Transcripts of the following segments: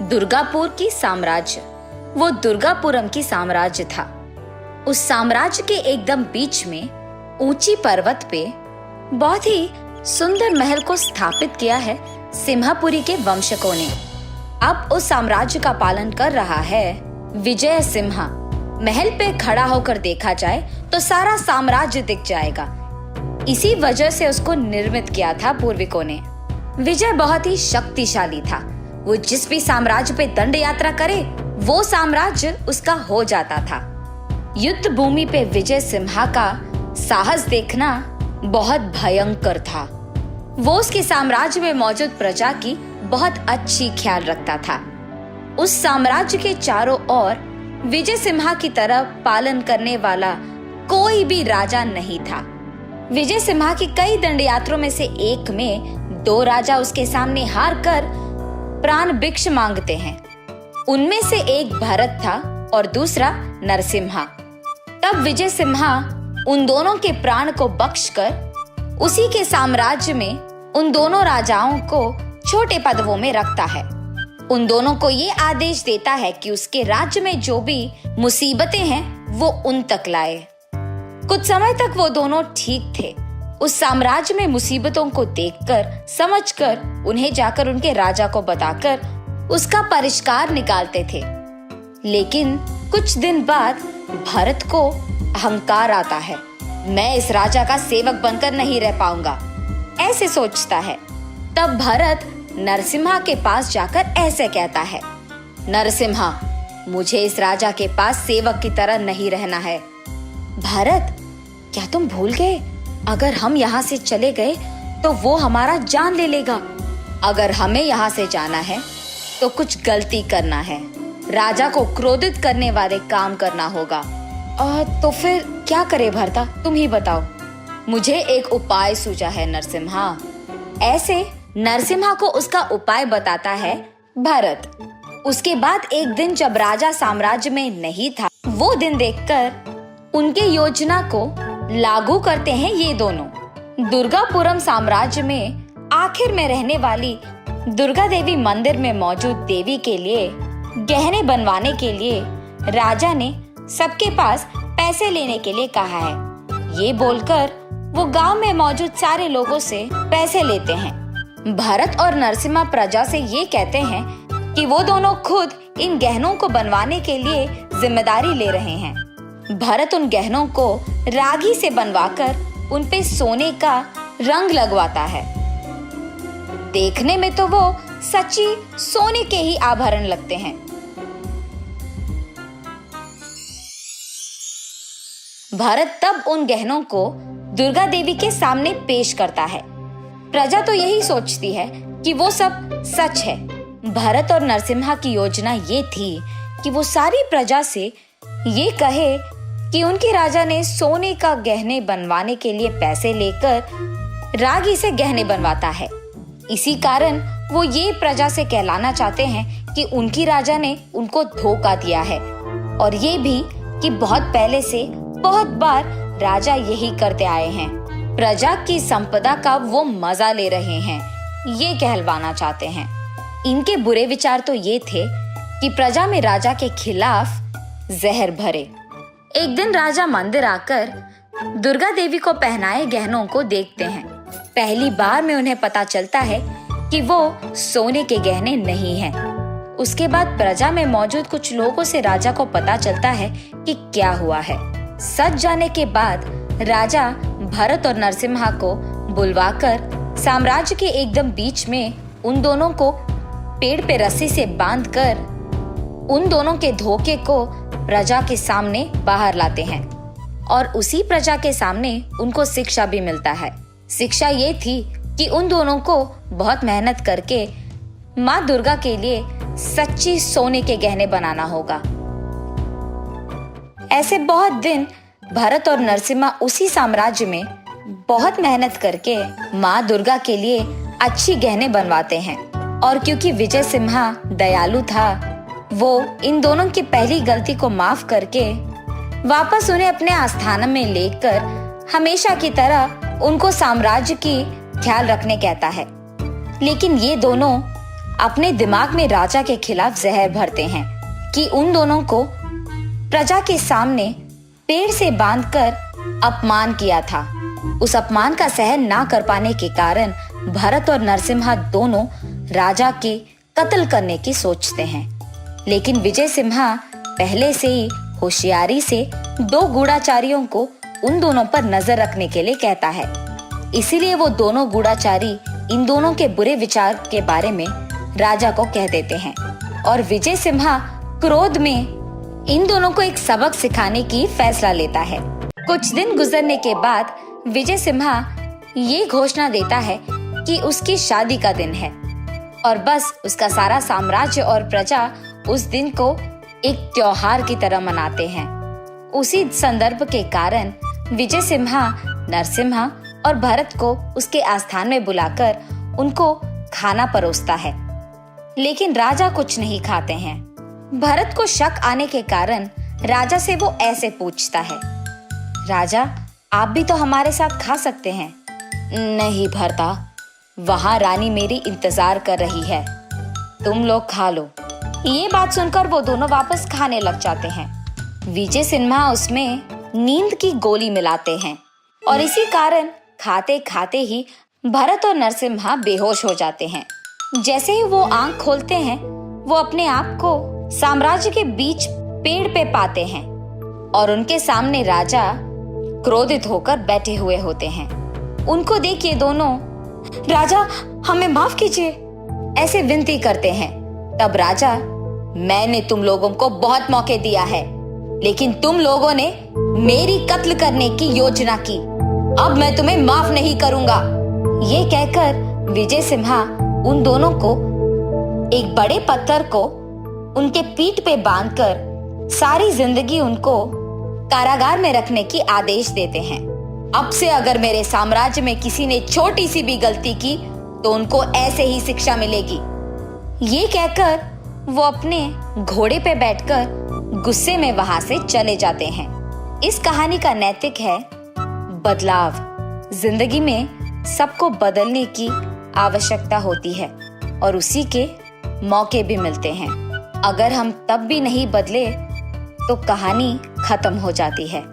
दुर्गापुर की साम्राज्य, वो दुर्गापुरम की साम्राज्य था। उस साम्राज्य के एकदम बीच में ऊंची पर्वत पे बहुत ही सुंदर महल को स्थापित किया है सिम्हापुरी के वंशकों ने। अब उस साम्राज्य का पालन कर रहा है विजय सिम्हा। महल पे खड़ा होकर देखा जाए तो सारा साम्राज्य दिख जाएगा। इसी वजह से उसको निर्मित किया था पूर्विकों ने। विजय बहुत ही शक्तिशाली था। वो जिस भी साम्राज्य पे दंड यात्रा करे वो साम्राज्य उसका हो जाता था। युद्ध भूमि पे विजय सिम्हा का साहस देखना बहुत भयंकर था। वो उसके साम्राज्य में मौजूद प्रजा की बहुत अच्छी ख्याल रखता था। उस साम्राज्य के चारों ओर विजय सिम्हा की तरह पालन करने वाला कोई भी राजा नहीं था। विजय सिम्हा की कई दंडयात्रों में से एक में 2 राजा उसके सामने हार कर प्राण भिक्ष मांगते हैं। उनमें से एक भरत था और दूसरा नरसिम्हा। तब विजय सिम्हा उन दोनों के प्राण को बख्शकर उसी के साम्राज्य में उन दोनों राजाओं को छोटे पदवों में रखता है। उन दोनों को ये आदेश देता है कि उसके राज्य में जो भी मुसीबतें हैं वो उन तक लाए। कुछ समय तक वो दोनों ठीक थे। उस साम्राज्य में मुसीबतों को देखकर, समझकर, उन्हें जाकर उनके राजा को बताकर उसका परिष्कार निकालते थे। लेकिन कुछ दिन बाद भरत को अहंकार आता है। मैं इस राजा का सेवक बनकर नहीं रह पाऊंगा, ऐसे सोचता है। तब भरत नरसिम्हा के पास जाकर ऐसे कहता है, नरसिम्हा, मुझे इस राजा के पास सेवक की तरह नहीं रहना है। भरत, क्या तुम भूल गए? अगर हम यहाँ से चले गए तो वो हमारा जान ले लेगा। अगर हमें यहाँ से जाना है तो कुछ गलती करना है। राजा को क्रोधित करने वाले काम करना होगा। तो फिर क्या करे भरता, तुम ही बताओ। मुझे एक उपाय सूझा है नरसिम्हा। ऐसे नरसिम्हा को उसका उपाय बताता है भरत। उसके बाद एक दिन जब राजा साम्राज्य में नहीं था, वो दिन देखकर उनके योजना को लागू करते हैं ये दोनों। दुर्गापुरम साम्राज्य में आखिर में रहने वाली दुर्गा देवी मंदिर में मौजूद देवी के लिए गहने बनवाने के लिए राजा ने सबके पास पैसे लेने के लिए कहा है। ये बोलकर वो गांव में मौजूद सारे लोगों से पैसे लेते हैं। भरत और नरसिम्हा प्रजा से ये कहते हैं कि वो दोनों खुद इन गहनों को बनवाने के लिए जिम्मेदारी ले रहे हैं। भरत उन गहनों को रागी से बनवाकर उन पे सोने का रंग लगवाता है। देखने में तो वो सच्ची सोने के ही आभरण लगते हैं। भरत तब उन गहनों को दुर्गा देवी के सामने पेश करता है। प्रजा तो यही सोचती है कि वो सब सच है। भरत और नरसिम्हा की योजना ये थी कि वो सारी प्रजा से ये कहे कि उनके राजा ने सोने का गहने बनवाने के लिए पैसे लेकर रागी से गहने बनवाता है। इसी कारण वो ये प्रजा से कहलाना चाहते हैं कि उनकी राजा ने उनको धोखा दिया है। और ये भी कि बहुत पहले से बहुत बार राजा यही करते आए हैं। प्रजा की संपदा का वो मजा ले रहे हैं, ये कहलवाना चाहते हैं। इनके बुरे विचार तो ये थे कि प्रजा में राजा के खिलाफ जहर भरे। एक दिन राजा मंदिर आकर दुर्गा देवी को पहनाए गहनों को देखते हैं। पहली बार में उन्हें पता चलता है कि वो सोने के गहने नहीं हैं। उसके बाद प्रजा में मौजूद कुछ लोगों से राजा को पता चलता है कि क्या हुआ है। सच जाने के बाद राजा भरत और नरसिम्हा को बुलवाकर साम्राज्य के एकदम बीच में उन दोनों को पेड़ पे रस्सी से बांधकर उन दोनों के धोखे को प्रजा के सामने बाहर लाते हैं। और उसी प्रजा के सामने उनको शिक्षा भी मिलता है। शिक्षा ये थी कि उन दोनों को बहुत मेहनत करके माँ दुर्गा के लिए सच्ची सोने के गहने बनाना होगा। ऐसे बहुत दिन भरत और नरसिम्हा उसी साम्राज्य में बहुत मेहनत करके माँ दुर्गा के लिए अच्छी गहने बनवाते हैं। और क्योंकि विजय सिम्हा दयालु था, वो इन दोनों की पहली गलती को माफ करके वापस उन्हें अपने आस्थान में लेकर हमेशा की तरह उनको साम्राज्य की ख्याल रखने कहता है। लेकिन ये दोनों अपने दिमाग में राजा के खिलाफ जहर भरते हैं कि उन दोनों को प्रजा के सामने पेड़ से बांधकर अपमान किया था। उस अपमान का सहन ना कर पाने के कारण भरत और नरसिम्हा दोनों राजा के कत्ल करने की सोचते हैं। लेकिन विजय सिम्हा पहले से ही होशियारी से 2 गूढ़ाचारियों को उन दोनों पर नजर रखने के लिए कहता है। इसीलिए वो दोनों गूढ़ाचारी इन दोनों के बुरे विचार के बारे में राजा को कह देते हैं और विजय सिम्हा क्रोध में इन दोनों को एक सबक सिखाने की फैसला लेता है। कुछ दिन गुजरने के बाद विजय सिम्हा ये घोषणा देता है कि उसकी शादी का दिन है और बस उसका सारा साम्राज्य और प्रजा उस दिन को एक त्योहार की तरह मनाते हैं। उसी संदर्भ के कारण विजय सिम्हा नरसिम्हा और भरत को उसके आस्थान में बुलाकर उनको खाना परोसता है, लेकिन राजा कुछ नहीं खाते हैं। भरत को शक आने के कारण राजा से वो ऐसे पूछता है, राजा आप भी तो हमारे साथ खा सकते हैं। नहीं भरता, वहां रानी मेरी इंतजार कर रही है, तुम लोग खा लो। ये बात सुनकर वो दोनों वापस खाने लग जाते हैं। विजय सिन्हा उसमें नींद की गोली मिलाते हैं और इसी कारण खाते खाते ही भरत और नरसिम्हा बेहोश हो जाते हैं। जैसे ही वो आंख खोलते हैं वो अपने आप को साम्राज्य के बीच पेड़ पे पाते हैं और उनके सामने राजा क्रोधित होकर बैठे हुए होते हैं। उनको देख ये दोनों राजा हमें माफ कीजिए ऐसे विनती करते हैं। तब राजा, मैंने तुम लोगों को बहुत मौके दिया है, लेकिन तुम लोगों ने मेरी कत्ल करने की योजना की, अब मैं तुम्हें माफ नहीं करूंगा। ये कहकर विजय सिम्हा उन दोनों को एक बड़े पत्थर को उनके पीठ पे बांधकर सारी जिंदगी उनको कारागार में रखने की आदेश देते हैं। अब से अगर मेरे साम्राज्य में किसी ने छोटी सी भी गलती की तो उनको ऐसे ही शिक्षा मिलेगी। ये कहकर वो अपने घोड़े पे बैठकर गुस्से में वहां से चले जाते हैं। इस कहानी का नैतिक है बदलाव। जिंदगी में सबको बदलने की आवश्यकता होती है और उसी के मौके भी मिलते हैं। अगर हम तब भी नहीं बदले तो कहानी खत्म हो जाती है।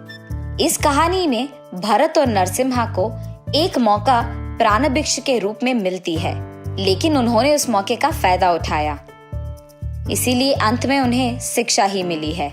इस कहानी में भरत और नरसिम्हा को एक मौका प्राणभिक्षा के रूप में मिलती है, लेकिन उन्होंने उस मौके का फायदा उठाया, इसीलिए अंत में उन्हें शिक्षा ही मिली है।